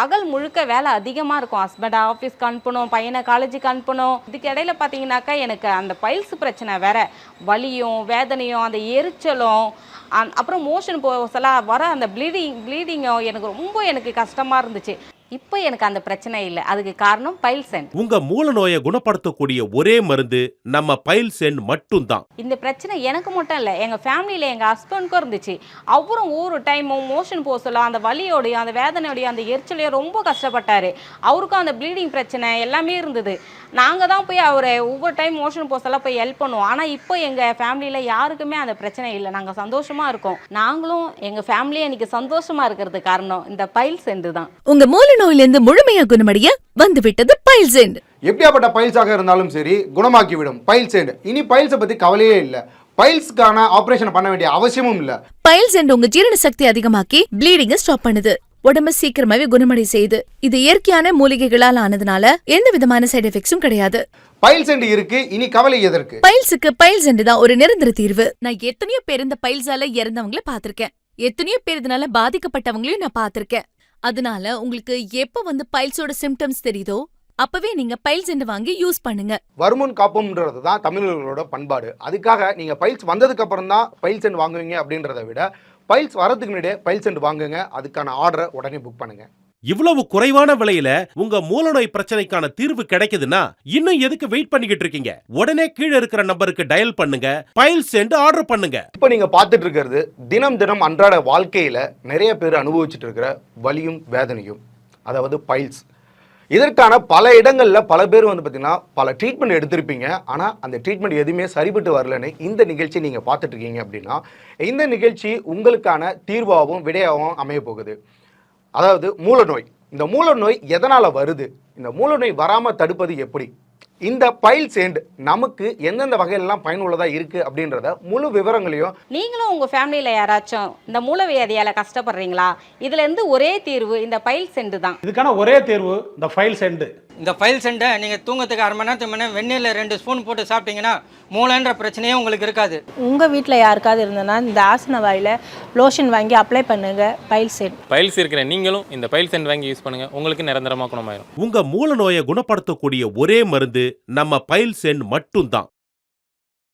பகல் முழுக்க வேலை அதிகமாக இருக்கும். ஹஸ்பண்ட் ஆஃபீஸ்க்கு அனுப்பணும், பையனை காலேஜுக்கு அனுப்பணும். இதுக்கு இடையில பார்த்தீங்கன்னாக்கா எனக்கு அந்த பைல்ஸ் பிரச்சனை வேற, வலியும் வேதனையும் அந்த எரிச்சலும் அப்புறம் மோஷன் போகலாம் வர அந்த ப்ளீடிங்கும் எனக்கு கஷ்டமாக இருந்துச்சு. இப்போ எனக்கு அந்த பிரச்சனை இல்லை. அதுக்கு காரணம் பைல்சென்ட். உங்க மூல நோயை குணப்படுத்தக்கூடிய ஒரே மருந்து நம்ம பைல்சென்ட் மட்டும்தான். இந்த பிரச்சனை எனக்கு மட்டும் இல்லை, எங்கள் ஃபேமிலியில் எங்கள் ஹஸ்பண்டுக்கும் இருந்துச்சு. அவரும் ஒவ்வொரு டைமும் மோஷன் போக சொல்ல அந்த வலியோடையும் அந்த வேதனையோடையும் அந்த எரிச்சலையும் ரொம்ப கஷ்டப்பட்டார். அவருக்கும் அந்த ப்ளீடிங் பிரச்சனை எல்லாமே இருந்தது. நாங்கள் தான் போய் அவரை ஒவ்வொரு டைம் மோஷன் போக சொல்ல போய் ஹெல்ப் பண்ணுவோம். ஆனால் இப்போ எங்கள் ஃபேமிலியில் யாருக்குமே அந்த பிரச்சனை இல்லை. நாங்கள் சந்தோஷமாக இருக்கோம். நாங்களும் எங்கள் ஃபேமிலியே இன்னைக்கு சந்தோஷமாக இருக்கிறதுக்கு காரணம் இந்த பைல்சென்ட் தான். உங்க மூல நோயிலிருந்து முழுமையா குணமடைய வந்துவிட்டது பைல்சென்ட். எப்படியாப்பட்ட பைல்ஸாக இருந்தாலும் சரி குணமாக்கிவிடும் பைல்சென்ட். இனி பைல்ஸை பத்தி கவலையே இல்லை. பைல்ஸ்க்கான ஆபரேஷன் பண்ண வேண்டிய அவசியமும் இல்லை. பைல்சென்ட் உங்க ஜீரண சக்தி அதிகமாக்கி ப்ளீடிங்கை ஸ்டாப் பண்ணுது. உடம்பு சீக்கிரமாவே குணமடை செய்யுது. இது இயற்கையான மூலிகைகளால் ஆனதுனால எந்த விதமான சைடு எஃபெக்ட்ஸும் கிடையாது. பைல்சென்ட் இருக்கு, இனி கவலை எதற்கு? பைல்ஸுக்கு பைல்சென்ட் தான் ஒரு நிரந்தர தீர்வு. நான் எத்தனையோ பேர் இந்த பைல்ஸால இறந்தவங்கள பாத்திருக்கேன். எத்தனையோ பேர் இதனால பாதிக்கப்பட்டவங்களையும் நான் பாத்திருக்கேன். அதனால உங்களுக்கு எப்ப பைல்ஸோட சிம்டம்ஸ் தெரியுதோ அப்பவே நீங்க பைல்சென்ட் வாங்கி யூஸ் பண்ணுங்க. வருமுன் காப்போம்ன்றது தான் தமிழர்களோட பண்பாடு. அதுக்காக நீங்க பைல்ஸ் வந்ததுக்கு அப்புறம் தான் பைல்சென்ட் வாங்குவீங்க அப்படின்றத விட பைல்ஸ் வரதுக்கு முன்னாடியே பைல்சென்ட் வாங்குங்க. அதுக்கான ஆர்டரை உடனே புக் பண்ணுங்க. இவ்வளவு குறைவான விலையில உங்க மூலநோய் பிரச்சனைக்கான தீர்வு கிடைக்குதுன்னா இன்னும் எதுக்கு வெயிட் பண்ணிக்கிட்டு இருக்கீங்க? உடனே கீழே இருக்கிற நம்பருக்கு டயல் பண்ணுங்க, பைல்சென்ட் ஆர்டர் பண்ணுங்க. இப்ப நீங்க பார்த்துட்டு இருக்கிறது தினம் அன்றாட வாழ்க்கையில நிறைய பேர் அனுபவிச்சுட்டு இருக்கிற வலியும் வேதனையும், அதாவது பைல்ஸ். இதற்கான பல இடங்கள்ல பல பேர் பார்த்தீங்கன்னா பல ட்ரீட்மெண்ட் எடுத்திருப்பீங்க. ஆனால் அந்த ட்ரீட்மெண்ட் எதுவுமே சரிபட்டு வரலன்னு இந்த நிகழ்ச்சி நீங்கள் பார்த்துட்டு இருக்கீங்க அப்படின்னா இந்த நிகழ்ச்சி உங்களுக்கான தீர்வாகவும் விடையாகவும் அமைய போகுது. அதாவது மூலநோய். இந்த மூலநோய் எதனால் வருது, இந்த மூலநோய் வராமல் தடுப்பது எப்படி, இந்த பைல்சென்ட் நமக்கு எந்தெந்த வகையிலலாம் பயனுள்ளதாக இருக்குது அப்படின்றத முழு விவரங்களையும் நீங்களும் உங்கள் ஃபேமிலியில் யாராச்சும் இந்த மூலவியாதியால் கஷ்டப்படுறீங்களா? இதுலேருந்து ஒரே தீர்வு இந்த பைல்சென்ட் தான். இதுக்கான ஒரே தேர்வு இந்த பைல்சென்ட். இந்த பைல்சென்ட்டை நீங்கள் தூங்கத்துக்கு அரை மணி நேரத்துக்கு முன்னே வெந்நீரில் 2 ஸ்பூன் போட்டு சாப்பிட்டீங்கன்னா மூளைன்ற பிரச்சனையே உங்களுக்கு இருக்காது. உங்கள் வீட்டில் யாருக்காவது இருந்ததுன்னா இந்த ஆசன வாயில் லோஷன் வாங்கி அப்ளை பண்ணுங்க. பைல்சென்ட் பைல்ஸ் இருக்கிற நீங்களும் இந்த பைல்சென்ட் வாங்கி யூஸ் பண்ணுங்க. உங்களுக்கு நிரந்தரமாக குணமாயிரும். உங்க மூல நோயை குணப்படுத்தக்கூடிய ஒரே மருந்து நம்ம பைல்சென்ட் மட்டும்தான்.